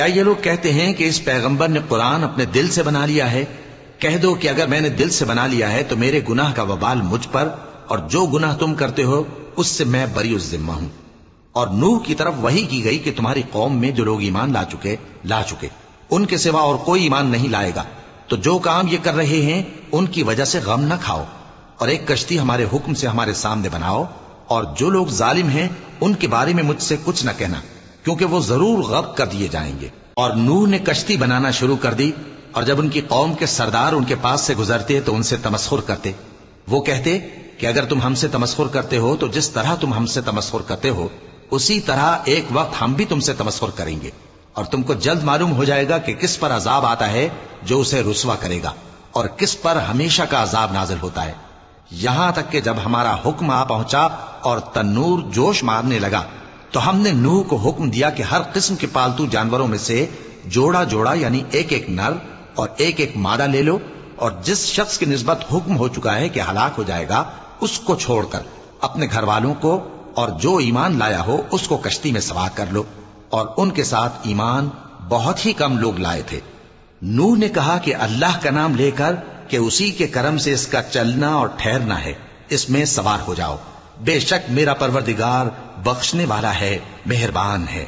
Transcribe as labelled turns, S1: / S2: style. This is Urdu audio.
S1: کیا یہ لوگ کہتے ہیں کہ اس پیغمبر نے قرآن اپنے دل سے بنا لیا ہے؟ کہہ دو کہ اگر میں نے دل سے بنا لیا ہے تو میرے گناہ کا وبال مجھ پر، اور جو گناہ تم کرتے ہو اس سے میں بری الذمہ ہوں۔ اور نوح کی طرف وحی کی گئی کہ تمہاری قوم میں جو لوگ ایمان لا چکے ان کے سوا اور کوئی ایمان نہیں لائے گا، تو جو کام یہ کر رہے ہیں ان کی وجہ سے غم نہ کھاؤ، اور ایک کشتی ہمارے حکم سے ہمارے سامنے بناؤ، اور جو لوگ ظالم ہیں ان کے بارے میں مجھ سے کچھ نہ کہنا، کیونکہ وہ ضرور غرق کر دیے جائیں گے۔ اور نوح نے کشتی بنانا شروع کر دی، اور جب ان کی قوم کے سردار ان کے پاس سے گزرتے تو ان سے تمسخر کرتے۔ وہ کہتے کہ اگر تم ہم سے تمسخر کرتے ہو تو جس طرح تم ہم سے تمسخر کرتے ہو اسی طرح ایک وقت ہم بھی تم سے تمسخر کریں گے، اور تم کو جلد معلوم ہو جائے گا کہ کس پر عذاب آتا ہے جو اسے رسوا کرے گا، اور کس پر ہمیشہ کا عذاب نازل ہوتا ہے۔ یہاں تک کہ جب ہمارا حکم آ پہنچا اور تنور جوش مارنے لگا تو ہم نے نوح کو حکم دیا کہ ہر قسم کے پالتو جانوروں میں سے جوڑا جوڑا یعنی ایک ایک نر اور ایک ایک مادہ لے لو، اور جس شخص کی نسبت حکم ہو چکا ہے کہ ہلاک ہو جائے گا اس کو چھوڑ کر اپنے گھر والوں کو اور جو ایمان لایا ہو اس کو کشتی میں سوار کر لو۔ اور ان کے ساتھ ایمان بہت ہی کم لوگ لائے تھے۔ نوح نے کہا کہ اللہ کا نام لے کر کہ اسی کے کرم سے اس کا چلنا اور ٹھہرنا ہے، اس میں سوار ہو جاؤ، بے شک میرا پروردگار بخشنے والا ہے، مہربان ہے۔